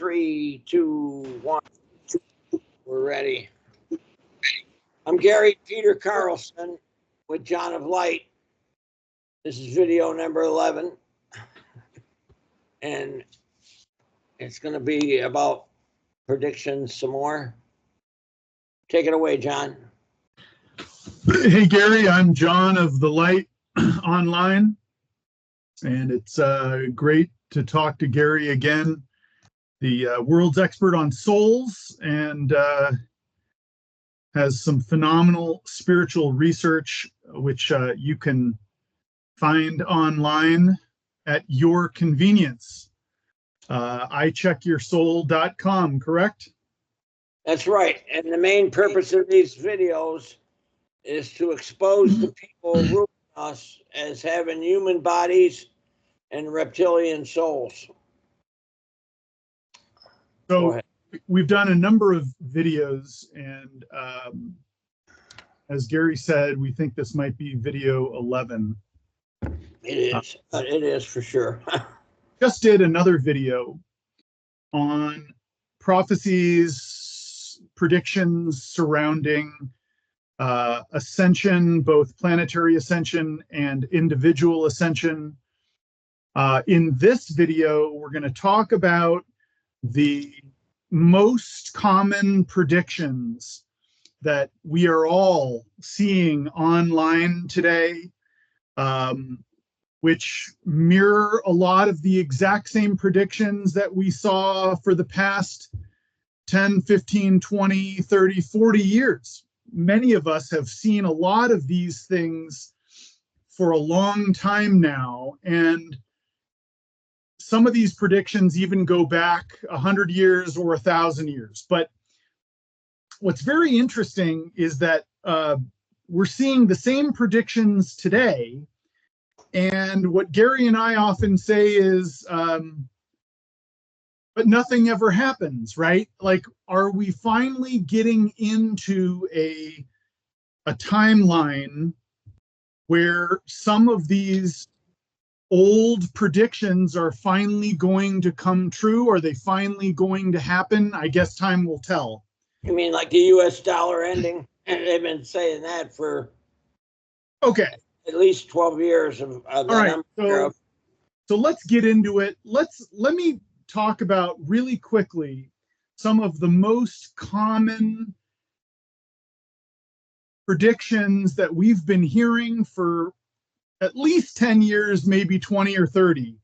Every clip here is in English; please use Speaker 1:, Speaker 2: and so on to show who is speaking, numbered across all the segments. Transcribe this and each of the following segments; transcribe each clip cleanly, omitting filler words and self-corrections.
Speaker 1: 3, 2, 1. We're ready. I'm Gary Peter Carlson with John of Light. This is video number 11. And it's going to be about predictions some more. Take it away, John.
Speaker 2: Hey, Gary, I'm John of the Light Online. And it's great to talk to Gary again, the world's expert on souls, and has some phenomenal spiritual research, which you can find online at your convenience. iCheckYourSoul.com, correct?
Speaker 1: That's right. And the main purpose of these videos is to expose the people ruling us as having human bodies and reptilian souls.
Speaker 2: So we've done a number of videos, and as Gary said, we think this might be video 11.
Speaker 1: It is for sure.
Speaker 2: Just did another video on prophecies, predictions surrounding ascension, both planetary ascension and individual ascension. In this video, we're going to talk about the most common predictions that we are all seeing online today, which mirror a lot of the exact same predictions that we saw for the past 10, 15, 20, 30, 40 years. Many of us have seen a lot of these things for a long time now, and some of these predictions even go back 100 years or 1,000 years. But what's very interesting is that we're seeing the same predictions today. And what Gary and I often say is, but nothing ever happens, right? Like, are we finally getting into a timeline where some of these old predictions are finally going to come true? Are they finally going to happen? I guess time will tell.
Speaker 1: You mean like the US dollar ending? And they've been saying that for at least 12 years. All
Speaker 2: right, so let's get into it. Let me talk about really quickly some of the most common predictions that we've been hearing for at least 10 years, maybe 20 or 30.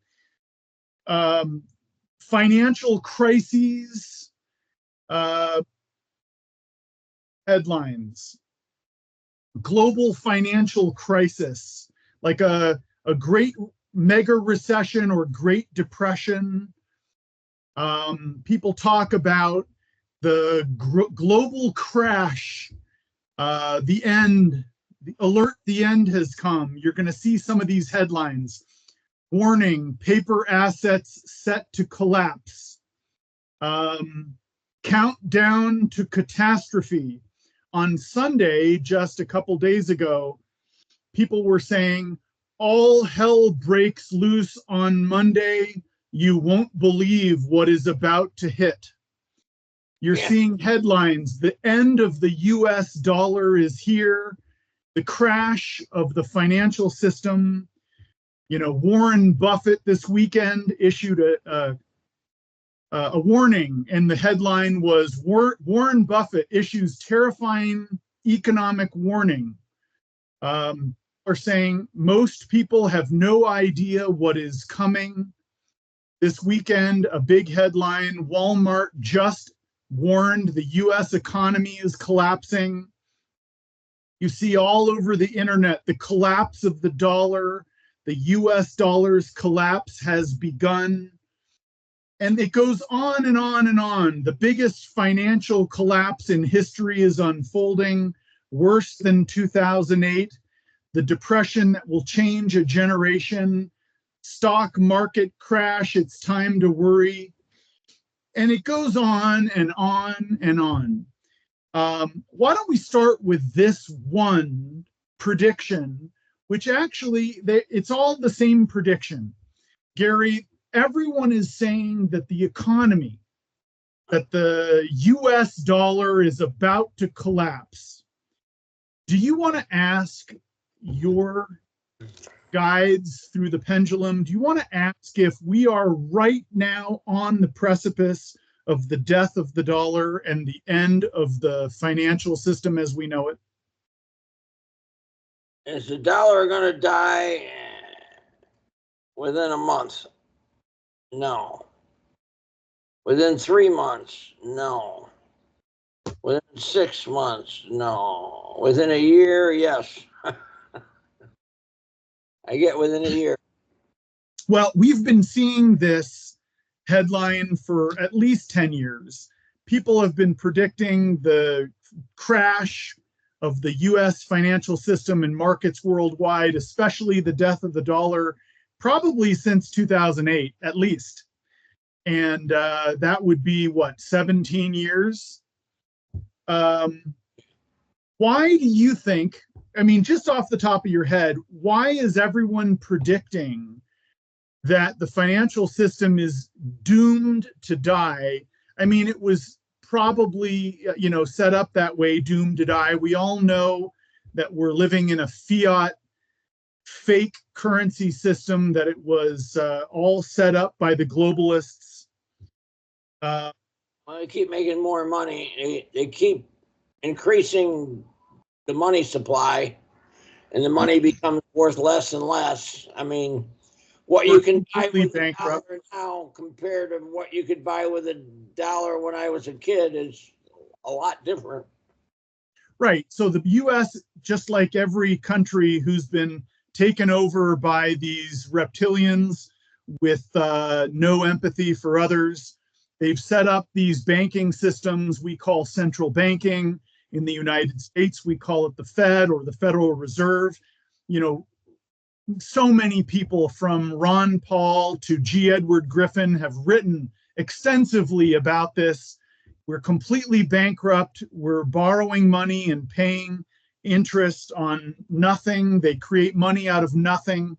Speaker 2: Financial crises, headlines, global financial crisis, like a great mega recession or Great Depression. People talk about the global crash, the end. The end has come. You're going to see some of these headlines. Warning, paper assets set to collapse. Countdown to catastrophe. On Sunday, just a couple days ago, people were saying, all hell breaks loose on Monday. You won't believe what is about to hit. You're seeing headlines. The end of the US dollar is here. The crash of the financial system. You know, Warren Buffett this weekend issued a warning, and the headline was Warren Buffett issues terrifying economic warning. Are saying most people have no idea what is coming. This weekend, a big headline, Walmart just warned the US economy is collapsing. You see all over the internet the collapse of the dollar. The US dollar's collapse has begun. And it goes on and on and on. The biggest financial collapse in history is unfolding, worse than 2008. The depression that will change a generation. Stock market crash, it's time to worry. And it goes on and on and on. Why don't we start with this one prediction, which actually, it's all the same prediction. Gary, everyone is saying that the economy that the US dollar is about to collapse, do you want to ask your guides through the pendulum? Do you want to ask if we are right now on the precipice of the death of the dollar and the end of the financial system as we know it?
Speaker 1: Is the dollar going to die within a month? No. Within 3 months? No. Within 6 months? No. Within a year? Yes. I get within a year.
Speaker 2: Well, we've been seeing this headline for at least 10 years. People have been predicting the crash of the US financial system and markets worldwide, especially the death of the dollar, probably since 2008, at least. And that would be what, 17 years? Why do you think, I mean, just off the top of your head, why is everyone predicting that the financial system is doomed to die? I mean, it was probably, set up that way, doomed to die. We all know that we're living in a fiat fake currency system, that it was all set up by the globalists.
Speaker 1: Well, they keep making more money. They keep increasing the money supply, and the money becomes worth less and less. I mean, what you can buy with a dollar now compared to what you could buy with a dollar when I was a kid is a lot different.
Speaker 2: Right. So the US, just like every country who's been taken over by these reptilians with no empathy for others, they've set up these banking systems we call central banking. In the United States, we call it the Fed or the Federal Reserve. So many people from Ron Paul to G. Edward Griffin have written extensively about this. We're completely bankrupt. We're borrowing money and paying interest on nothing. They create money out of nothing.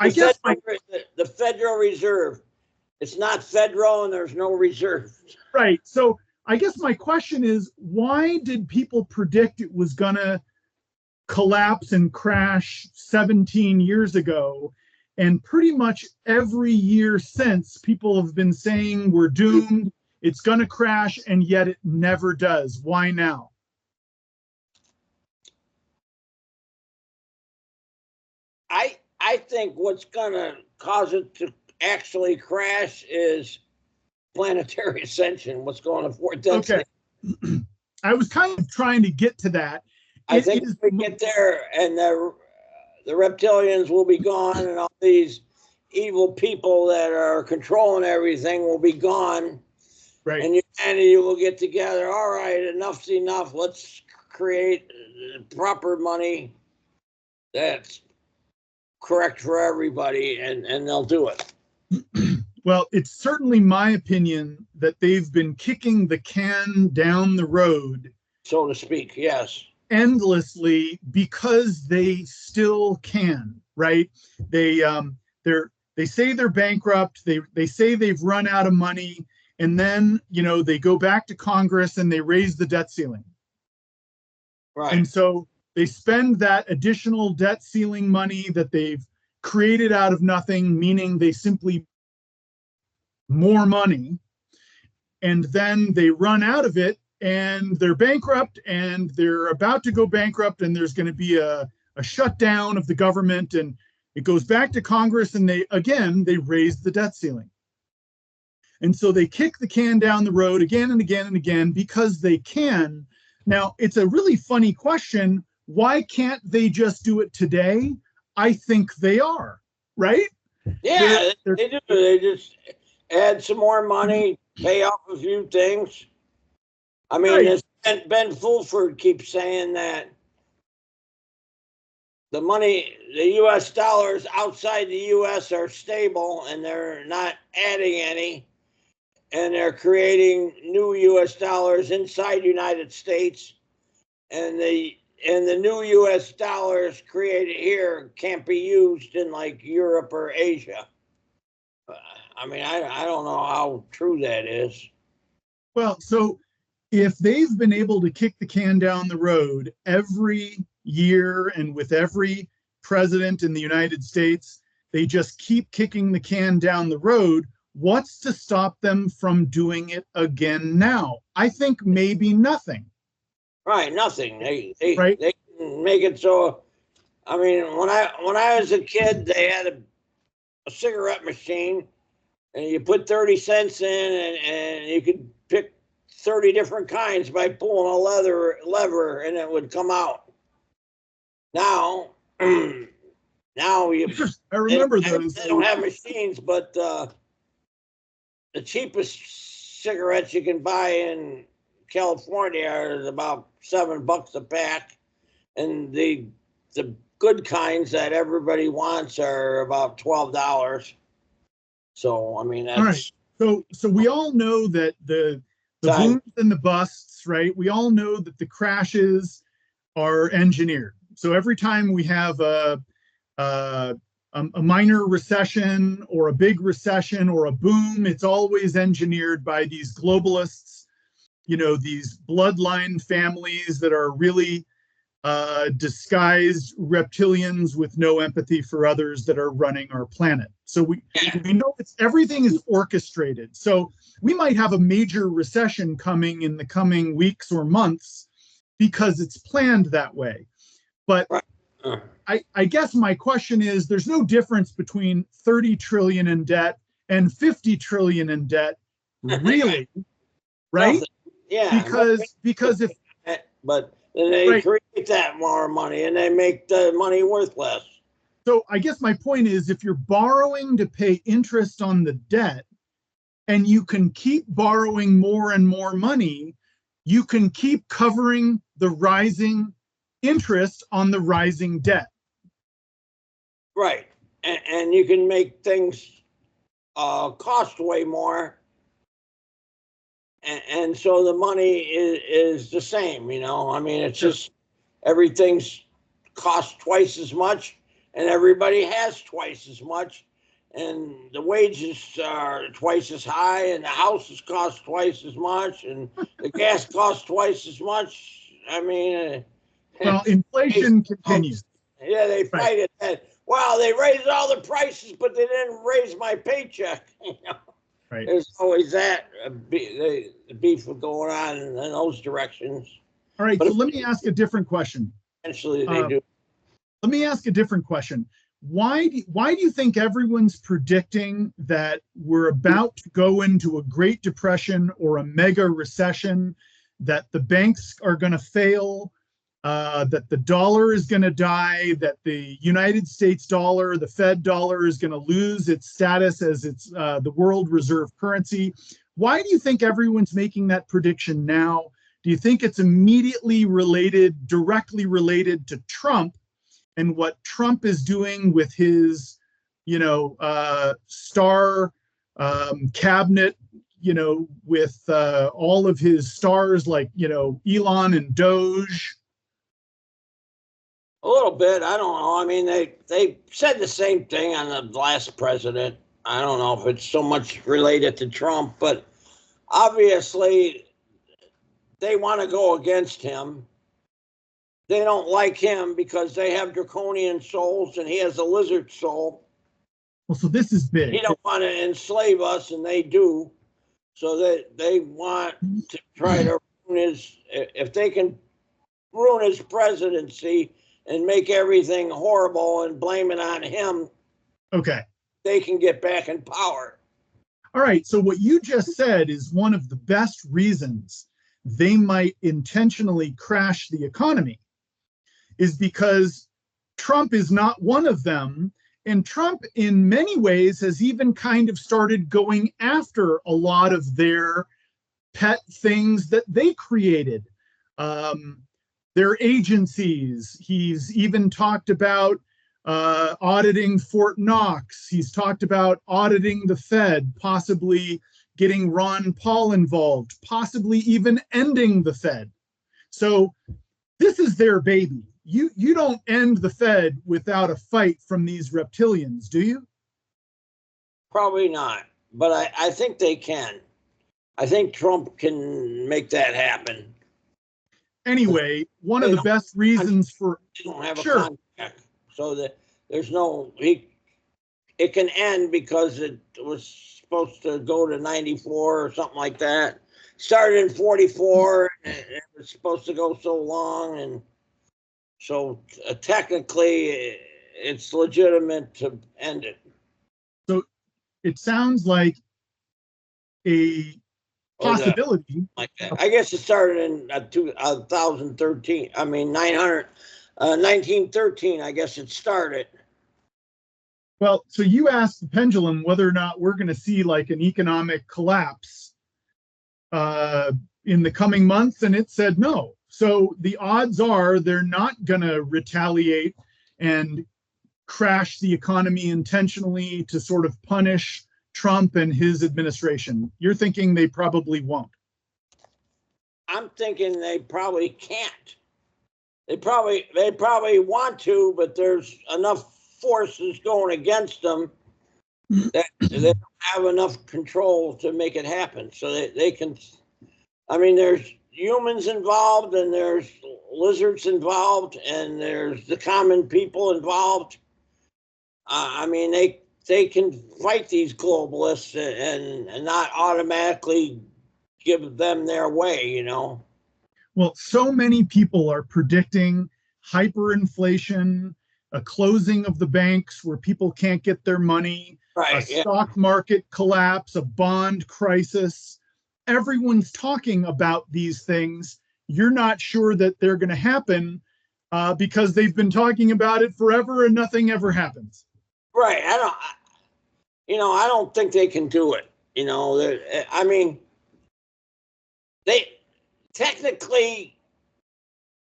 Speaker 1: The Federal Reserve, it's not federal and there's no reserve.
Speaker 2: Right. So I guess my question is, why did people predict it was going to collapse and crash 17 years ago? And pretty much every year since, people have been saying we're doomed, it's going to crash, and yet it never does. Why now?
Speaker 1: I think what's going to cause it to actually crash is planetary ascension. What's going on fourth density?
Speaker 2: Okay. I was kind of trying to get to that.
Speaker 1: I think if we get there and the reptilians will be gone and all these evil people that are controlling everything will be gone.
Speaker 2: Right.
Speaker 1: And humanity will get together. All right, enough's enough. Let's create proper money that's correct for everybody, and they'll do it.
Speaker 2: Well, it's certainly my opinion that they've been kicking the can down the road,
Speaker 1: so to speak, yes,
Speaker 2: endlessly, because they still can, right? They say they're bankrupt, they say they've run out of money, and then they go back to Congress and they raise the debt ceiling.
Speaker 1: Right.
Speaker 2: And so they spend that additional debt ceiling money that they've created out of nothing, meaning they simply more money, and then they run out of it and they're bankrupt and they're about to go bankrupt, and there's going to be a shutdown of the government, and it goes back to Congress, and they raise the debt ceiling. And so they kick the can down the road again and again and again because they can. Now, it's a really funny question. Why can't they just do it today? I think they are, right?
Speaker 1: Yeah, they do. They just add some more money, pay off a few things. I mean, right. Ben Fulford keeps saying that the money, the U.S. dollars outside the U.S. are stable and they're not adding any, and they're creating new U.S. dollars inside the United States, and the new U.S. dollars created here can't be used in like Europe or Asia. I mean, I don't know how true that is.
Speaker 2: Well, so if they've been able to kick the can down the road every year and with every president in the United States, they just keep kicking the can down the road. What's to stop them from doing it again now? I think maybe nothing.
Speaker 1: Right, nothing.
Speaker 2: Right?
Speaker 1: They can make it so. I mean, when I was a kid, they had a cigarette machine, and you put 30 cents in, and you could pick 30 different kinds by pulling a lever, and it would come out. Now, now
Speaker 2: I remember those.
Speaker 1: They don't have machines, but the cheapest cigarettes you can buy in California are about $7 a pack, and the good kinds that everybody wants are about $12. So I mean, that's
Speaker 2: all right. So we all know that the booms and the busts, right? We all know that the crashes are engineered. So every time we have a minor recession or a big recession or a boom, it's always engineered by these globalists, these bloodline families that are really disguised reptilians with no empathy for others that are running our planet. So we know everything is orchestrated. So we might have a major recession coming in the coming weeks or months because it's planned that way. But I guess my question is, there's no difference between 30 trillion in debt and 50 trillion in debt, really, right?
Speaker 1: Nothing. Yeah.
Speaker 2: Because if
Speaker 1: but they create that more money and they make the money worth less.
Speaker 2: So I guess my point is, if you're borrowing to pay interest on the debt and you can keep borrowing more and more money, you can keep covering the rising interest on the rising debt.
Speaker 1: Right. And you can make things cost way more. And so the money is the same, I mean, it's just everything's cost twice as much and everybody has twice as much. And the wages are twice as high and the houses cost twice as much and the gas costs twice as much. I mean,
Speaker 2: well, inflation continues.
Speaker 1: Yeah, they fight it. And, wow, they raised all the prices, but they didn't raise my paycheck.
Speaker 2: Right.
Speaker 1: There's always that the beef going on in those directions.
Speaker 2: All right, so let me ask a different question.
Speaker 1: Eventually, they do.
Speaker 2: Let me ask a different question. Why do you think everyone's predicting that we're about to go into a Great Depression or a mega recession, that the banks are going to fail, that the dollar is going to die, that the United States dollar, the Fed dollar, is going to lose its status as the world reserve currency? Why do you think everyone's making that prediction now? Do you think it's immediately directly related to Trump and what Trump is doing with his, star cabinet, with all of his stars like, Elon and Doge?
Speaker 1: A little bit. I don't know. I mean, they said the same thing on the last president. I don't know if it's so much related to Trump, but obviously they want to go against him. They don't like him because they have draconian souls and he has a lizard soul.
Speaker 2: Well, so this is big.
Speaker 1: He don't want to enslave us, and they do. So they want to try to ruin if they can ruin his presidency and make everything horrible and blame it on him.
Speaker 2: Okay.
Speaker 1: They can get back in power.
Speaker 2: All right. So what you just said is one of the best reasons they might intentionally crash the economy, is because Trump is not one of them. And Trump, in many ways, has even kind of started going after a lot of their pet things that they created. Their agencies. He's even talked about auditing Fort Knox. He's talked about auditing the Fed, possibly getting Ron Paul involved, possibly even ending the Fed. So this is their baby. You don't end the Fed without a fight from these reptilians, do you?
Speaker 1: Probably not, but I think they can. I think Trump can make that happen.
Speaker 2: Anyway, one of the best reasons for
Speaker 1: They don't have a
Speaker 2: sure.
Speaker 1: contract, so that there's no it can end because it was supposed to go to 94 or something like that. Started in 44, and it was supposed to go so long, and so technically it's legitimate to end it.
Speaker 2: So it sounds like a possibility.
Speaker 1: Like that. I guess it started in 2013. I mean, 1913. I guess it started.
Speaker 2: Well, so you asked the pendulum whether or not we're going to see like an economic collapse in the coming months, and it said no. So the odds are they're not going to retaliate and crash the economy intentionally to sort of punish Trump and his administration. You're thinking they probably won't.
Speaker 1: I'm thinking they probably can't. They probably want to, but there's enough forces going against them that they don't have enough control to make it happen. So they can. I mean, there's humans involved, and there's lizards involved, and there's the common people involved. I mean, they can fight these globalists and not automatically give them their way, you know.
Speaker 2: Well, so many people are predicting hyperinflation, a closing of the banks where people can't get their money,
Speaker 1: Right,
Speaker 2: a stock market collapse, a bond crisis. Everyone's talking about these things. You're not sure that they're going to happen because they've been talking about it forever and nothing ever happens.
Speaker 1: Right. I don't think they can do it. You know, I mean, technically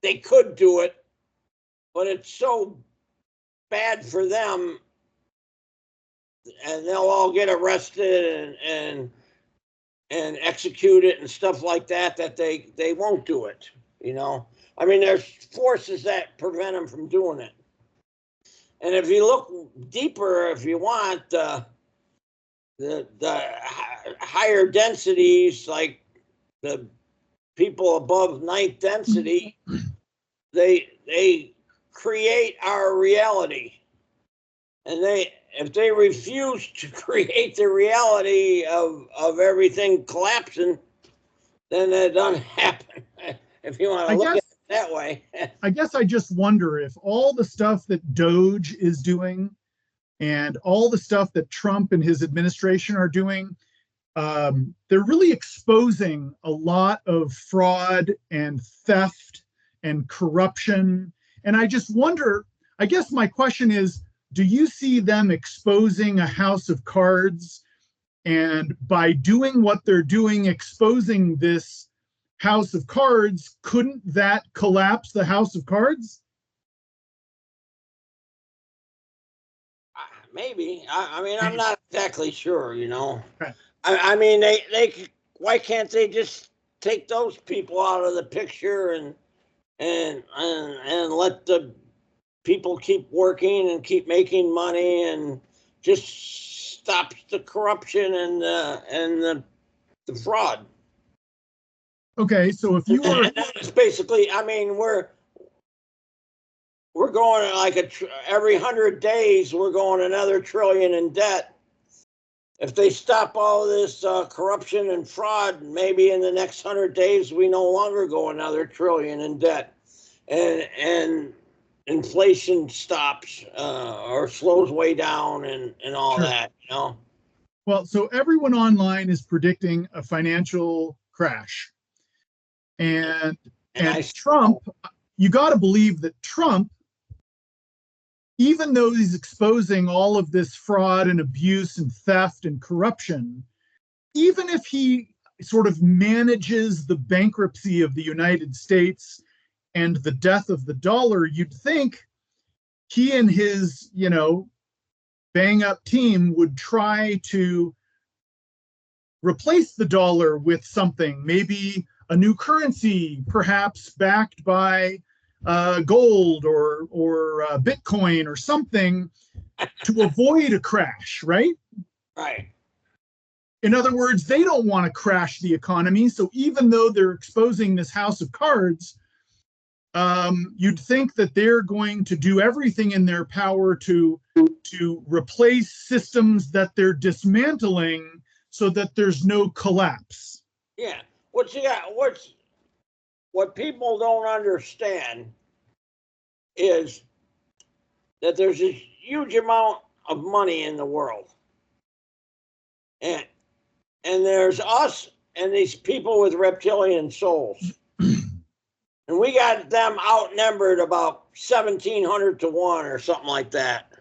Speaker 1: they could do it, but it's so bad for them, and they'll all get arrested and executed and stuff like that they won't do it. You know, I mean, there's forces that prevent them from doing it. And if you look deeper, if you want, the higher densities, like the people above ninth density, they create our reality. And if they refuse to create the reality of everything collapsing, then it doesn't happen. If you want to look at it that way.
Speaker 2: I guess I just wonder if all the stuff that Doge is doing and all the stuff that Trump and his administration are doing, they're really exposing a lot of fraud and theft and corruption. And I just wonder, I guess my question is, do you see them exposing a house of cards? And by doing what they're doing, exposing this house of cards, couldn't that collapse the house of cards?
Speaker 1: Maybe. I mean, I'm not exactly sure, you know.
Speaker 2: Okay.
Speaker 1: I mean, they why can't they just take those people out of the picture and let the people keep working and keep making money and just stops the corruption and the fraud.
Speaker 2: Okay, so if you were,
Speaker 1: and that's basically, I mean, we're going like every 100 days we're going another trillion in debt. If they stop all this corruption and fraud, maybe in the next 100 days we no longer go another trillion in debt, and inflation stops or slows way down and all
Speaker 2: Sure.
Speaker 1: that, you know.
Speaker 2: Well, so everyone online is predicting a financial crash. And Trump, you got to believe that Trump, even though he's exposing all of this fraud and abuse and theft and corruption, even if he sort of manages the bankruptcy of the United States and the death of the dollar, you'd think he and his, bang up team would try to replace the dollar with something, maybe a new currency, perhaps backed by gold or Bitcoin or something to avoid a crash, right?
Speaker 1: Right.
Speaker 2: In other words, they don't want to crash the economy. So even though they're exposing this house of cards, you'd think that they're going to do everything in their power to replace systems that they're dismantling so that there's no collapse.
Speaker 1: Yeah. What people don't understand is that there's a huge amount of money in the world. And there's us and these people with reptilian souls. And we got them outnumbered about 1,700 to 1 or something like that.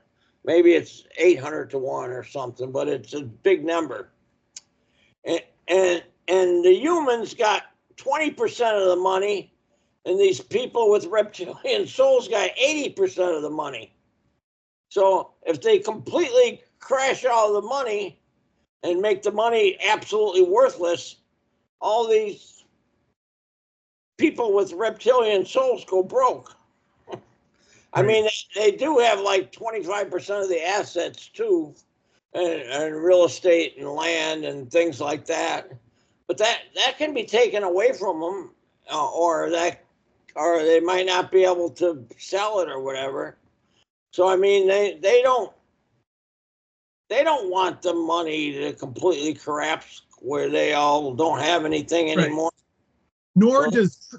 Speaker 1: Maybe it's 800 to 1 or something, but it's a big number. And the humans got 20% of the money, and these people with reptilian souls got 80% of the money. So if they completely crash all the money and make the money absolutely worthless, all these people with reptilian souls go broke. I mean, they do have like 25% of the assets too, and real estate and land and things like that. But that can be taken away from them, or they might not be able to sell it or whatever. So I mean, they don't want the money to completely collapse where they all don't have anything anymore.
Speaker 2: Nor does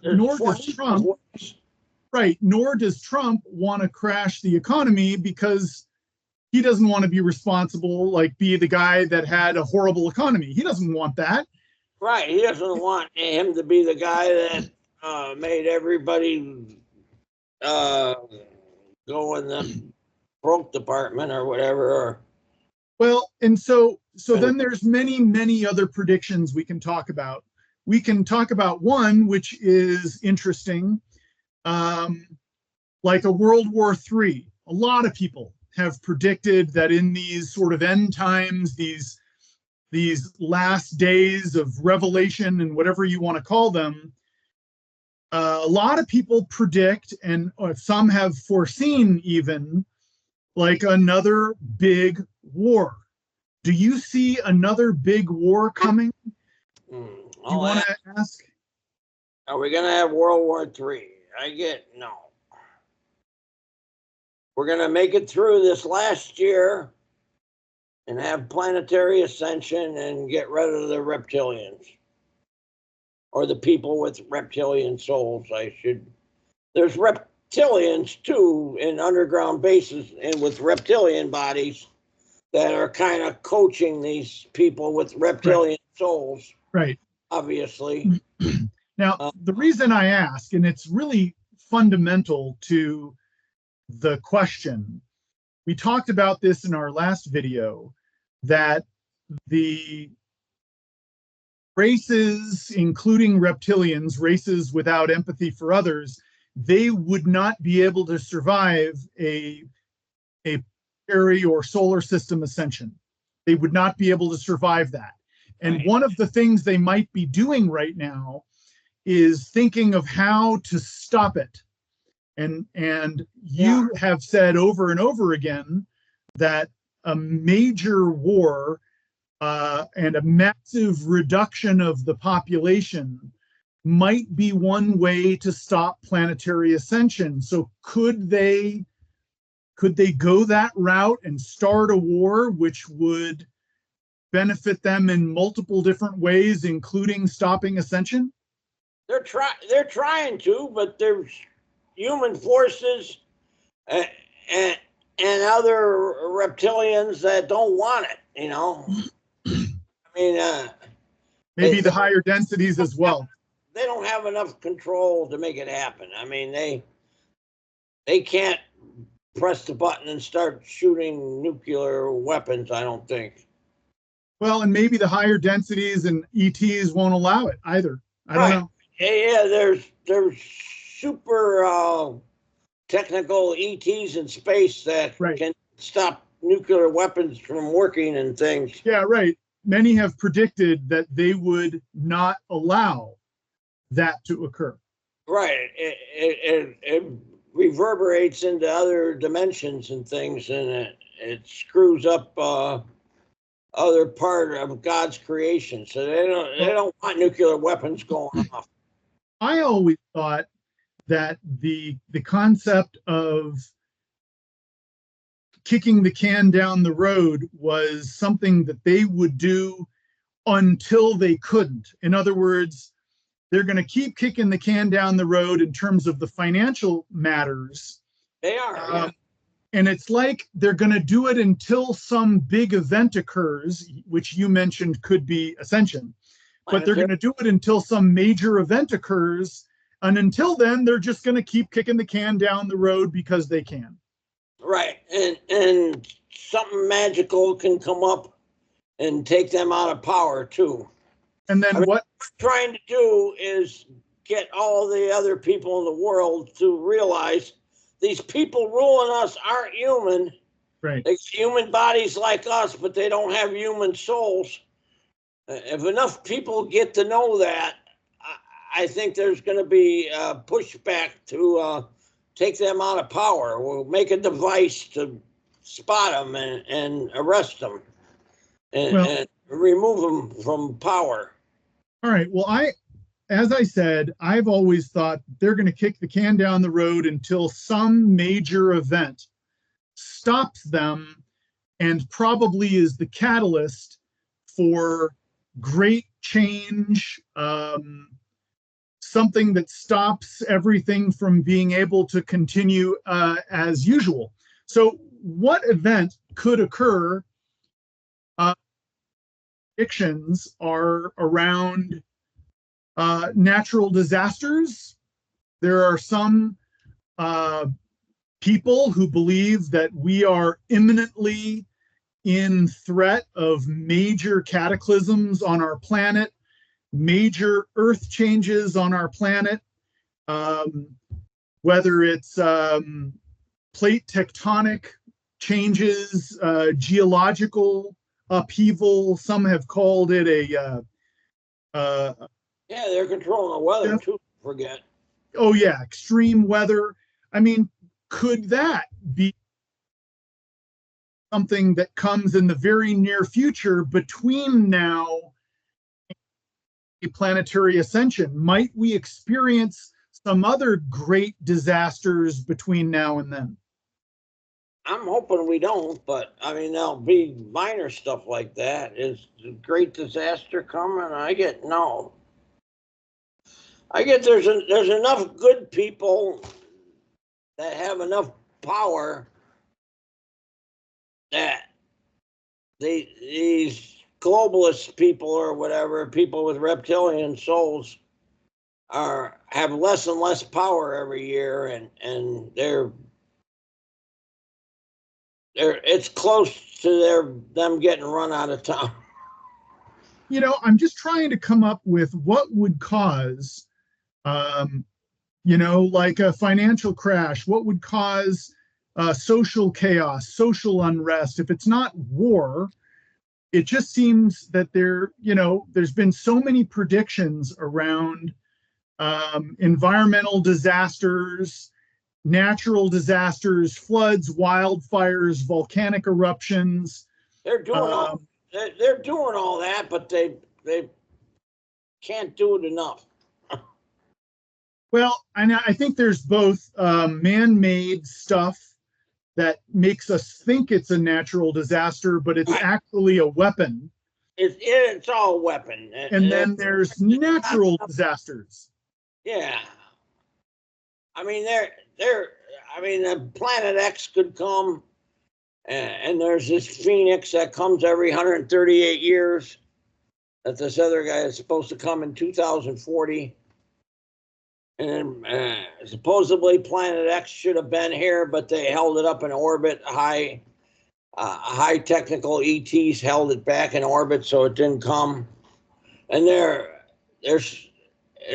Speaker 2: Trump. Right. Nor does Trump want to crash the economy because he doesn't want to be responsible, like be the guy that had a horrible economy. He doesn't want that.
Speaker 1: Right. He doesn't want him to be the guy that made everybody go in the broke department or whatever.
Speaker 2: Well, and so then there's many other predictions we can talk about. We can talk about one, which is interesting, like a World War III. A lot of people have predicted that in these sort of end times, these last days of revelation and whatever you want to call them, a lot of people predict, and some have foreseen even, like another big war. Do you see another big war coming? Do you want to ask?
Speaker 1: Are we going to have World War III? No. We're going to make it through this last year and have planetary ascension and get rid of the reptilians. Or the people with reptilian souls, There's reptilians, too, in underground bases and with reptilian bodies that are kind of coaching these people with reptilian souls.
Speaker 2: Right.
Speaker 1: Obviously.
Speaker 2: Now, the reason I ask, and it's really fundamental to the question, we talked about this in our last video, that the races, including reptilians, races without empathy for others, they would not be able to survive a planetary or solar system ascension. They would not be able to survive that. And one of the things they might be doing right now is thinking of how to stop it. And you have said over and over again that a major war and a massive reduction of the population might be one way to stop planetary ascension. So could they go that route and start a war which would benefit them in multiple different ways, including stopping ascension?
Speaker 1: They're trying to, but there's human forces and other reptilians that don't want it, I mean,
Speaker 2: maybe the higher densities as well.
Speaker 1: They don't have enough control to make it happen. I mean, they can't press the button and start shooting nuclear weapons, I don't think.
Speaker 2: Well, and maybe the higher densities and ETs won't allow it either. I don't know.
Speaker 1: Yeah, there's super technical ETs in space that can stop nuclear weapons from working and things.
Speaker 2: Yeah, right. Many have predicted that they would not allow that to occur.
Speaker 1: Right. It reverberates into other dimensions and things, and it screws up other part of God's creation. So they don't want nuclear weapons going off.
Speaker 2: I always thought that the concept of kicking the can down the road was something that they would do until they couldn't. In other words, they're going to keep kicking the can down the road in terms of the financial matters.
Speaker 1: They are. Yeah.
Speaker 2: And it's like they're going to do it until some big event occurs, which you mentioned could be Ascension. But they're going to do it until some major event occurs. And until then, they're just going to keep kicking the can down the road because they can.
Speaker 1: Right. And something magical can come up and take them out of power, too.
Speaker 2: And then what
Speaker 1: we're trying to do is get all the other people in the world to realize these people ruling us aren't human.
Speaker 2: Right.
Speaker 1: They got human bodies like us, but they don't have human souls. If enough people get to know that, I think there's going to be a pushback to take them out of power. We'll make a device to spot them and arrest them and remove them from power.
Speaker 2: All right. Well, as I said, I've always thought they're going to kick the can down the road until some major event stops them and probably is the catalyst for great change, something that stops everything from being able to continue as usual. So what event could occur? Predictions are around natural disasters. There are some people who believe that we are imminently in threat of major cataclysms on our planet, major earth changes on our planet, whether it's plate tectonic changes, geological upheaval. Some have called it a
Speaker 1: yeah, they're controlling the weather too. Forget.
Speaker 2: Oh yeah, extreme weather. I mean, could that be something that comes in the very near future between now and a planetary ascension? Might we experience some other great disasters between now and then?
Speaker 1: I'm hoping we don't, but I mean, there'll be minor stuff like that. Is a great disaster coming? I get there's enough good people that have enough power that these globalist people or whatever, people with reptilian souls, have less and less power every year, and it's close to them getting run out of town.
Speaker 2: You know, I'm just trying to come up with what would cause, like a financial crash, what would cause social chaos, social unrest. If it's not war, it just seems that there's been so many predictions around environmental disasters, natural disasters, floods, wildfires, volcanic eruptions.
Speaker 1: They're doing they're doing all that, but they can't do it enough.
Speaker 2: Well, I think there's both man-made stuff that makes us think it's a natural disaster, but it's actually a weapon.
Speaker 1: It's all a weapon.
Speaker 2: And then there's natural disasters.
Speaker 1: Yeah. I mean, Planet X could come, and there's this Phoenix that comes every 138 years. That this other guy is supposed to come in 2040. And supposedly Planet X should have been here, but they held it up in orbit. High technical ETs held it back in orbit, so it didn't come. And and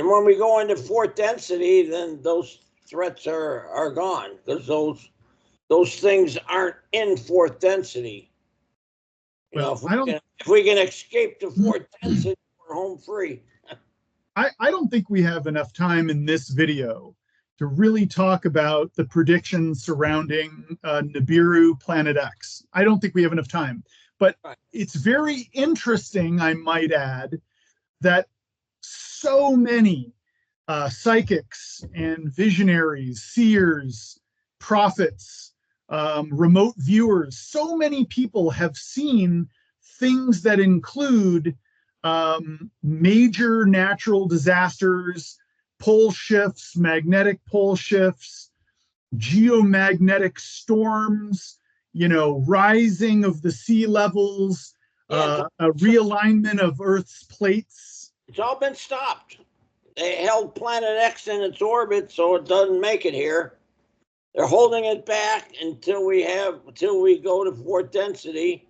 Speaker 1: when we go into fourth density, then those threats are gone, because those things aren't in fourth density. If we can escape to fourth density, we're home free.
Speaker 2: I don't think we have enough time in this video to really talk about the predictions surrounding Nibiru Planet X. I don't think we have enough time. But
Speaker 1: Right.
Speaker 2: it's very interesting, I might add, that so many psychics and visionaries, seers, prophets, remote viewers, so many people have seen things that include major natural disasters, pole shifts, magnetic pole shifts, geomagnetic storms, rising of the sea levels,
Speaker 1: Yeah,
Speaker 2: a realignment of Earth's plates.
Speaker 1: it's all been stopped. They held Planet X in its orbit so it doesn't make it here. They're holding it back until we go to fourth density,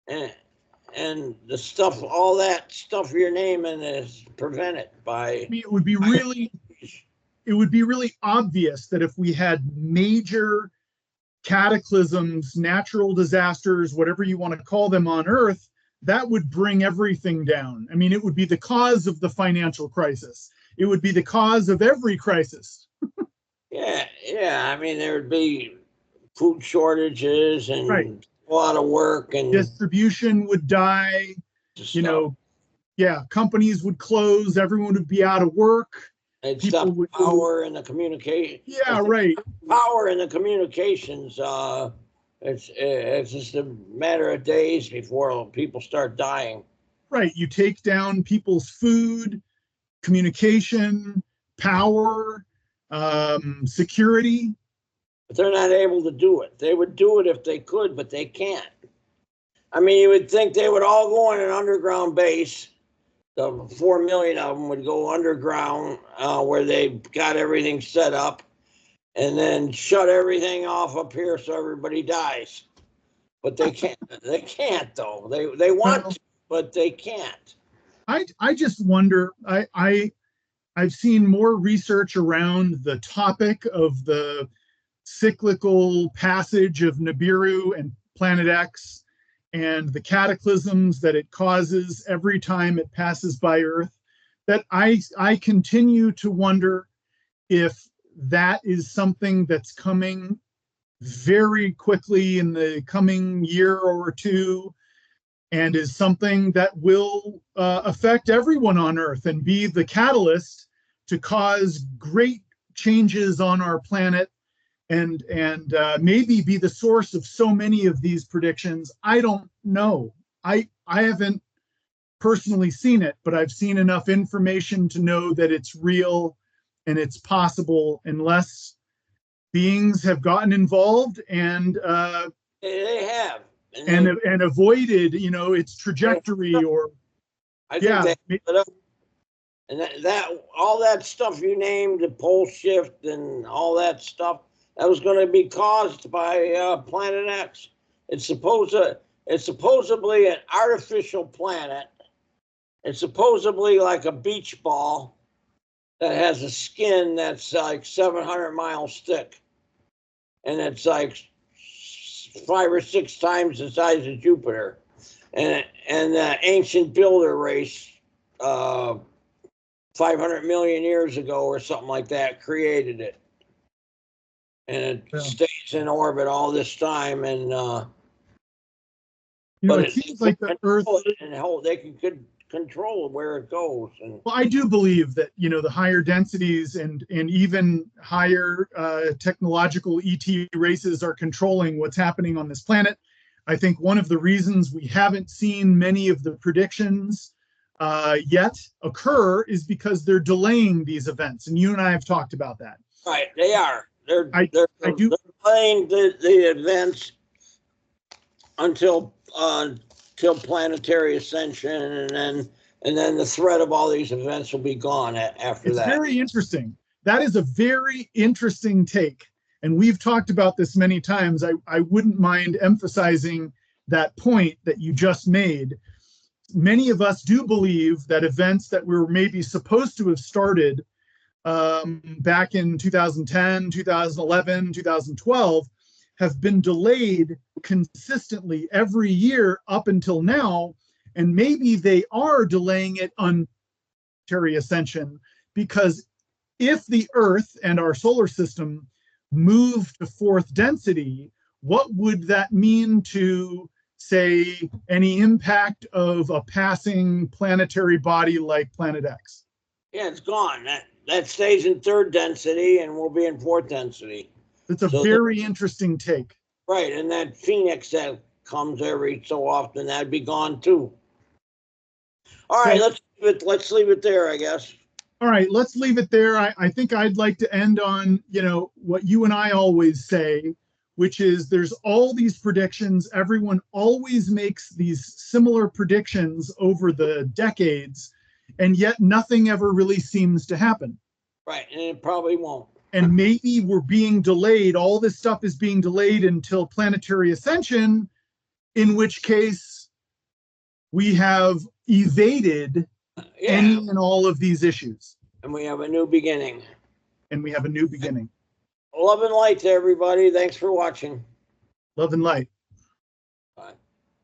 Speaker 1: and the stuff, all that stuff you're naming, is prevented by.
Speaker 2: I mean, it would be really obvious that if we had major cataclysms, natural disasters, whatever you want to call them on Earth, that would bring everything down. I mean, it would be the cause of the financial crisis. It would be the cause of every crisis.
Speaker 1: Yeah. I mean, there would be food shortages and
Speaker 2: Right.
Speaker 1: a lot of work, and
Speaker 2: Distribution would die. Companies would close. Everyone would be out of work.
Speaker 1: they'd
Speaker 2: People
Speaker 1: stop
Speaker 2: would
Speaker 1: power in the communication.
Speaker 2: Yeah, right.
Speaker 1: Power in the communications. It's just a matter of days before people start dying.
Speaker 2: Right. You take down people's food, communication, power, security.
Speaker 1: But they're not able to do it. They would do it if they could, but they can't. I mean, you would think they would all go in an underground base. The 4 million of them would go underground, where they got everything set up, and then shut everything off up here so everybody dies. But they can't. They can't, though. They want to, but they can't.
Speaker 2: I just wonder. I've seen more research around the topic of the cyclical passage of Nibiru and Planet X and the cataclysms that it causes every time it passes by Earth, that I continue to wonder if that is something that's coming very quickly in the coming year or two, and is something that will affect everyone on Earth and be the catalyst to cause great changes on our planet, and maybe be the source of so many of these predictions. I don't know. I haven't personally seen it, but I've seen enough information to know that it's real and it's possible, unless beings have gotten involved and
Speaker 1: They have.
Speaker 2: and avoided, its trajectory, or
Speaker 1: I think they put up. And that all that stuff you named, the pole shift and all that stuff, that was going to be caused by Planet X. It's supposedly an artificial planet. It's supposedly like a beach ball that has a skin that's like 700 miles thick, and it's like 5 or 6 times the size of Jupiter. And the ancient builder race, 500 million years ago or something like that, created it. And it stays in orbit all this time, and but
Speaker 2: it seems like the Earth,
Speaker 1: they can control where it goes. And
Speaker 2: well, I do believe that the higher densities and even higher technological ET races are controlling what's happening on this planet. I think one of the reasons we haven't seen many of the predictions yet occur is because they're delaying these events, and you and I have talked about that.
Speaker 1: Right, they are. They're
Speaker 2: delaying
Speaker 1: the events until planetary ascension, and then the threat of all these events will be gone after that.
Speaker 2: It's very interesting. That is a very interesting take, and we've talked about this many times. I wouldn't mind emphasizing that point that you just made. Many of us do believe that events that were maybe supposed to have started back in 2010, 2011, 2012 have been delayed consistently every year up until now. And maybe they are delaying it on planetary ascension, because if the Earth and our solar system move to fourth density, what would that mean to say, any impact of a passing planetary body like Planet X?
Speaker 1: Yeah, it's gone. That stays in third density and will be in fourth density.
Speaker 2: It's a
Speaker 1: So
Speaker 2: very interesting take.
Speaker 1: right, and that Phoenix that comes every so often, that'd be gone too. All right, let's leave it there, I guess.
Speaker 2: All right, let's leave it there. I think I'd like to end on, what you and I always say, which is there's all these predictions. Everyone always makes these similar predictions over the decades, and yet nothing ever really seems to happen.
Speaker 1: Right, and it probably won't.
Speaker 2: And maybe we're being delayed. All this stuff is being delayed until planetary ascension, in which case we have evaded any and all of these issues.
Speaker 1: And we have a new beginning.
Speaker 2: And we have a new beginning.
Speaker 1: Love and light to everybody. Thanks for watching.
Speaker 2: Love and light.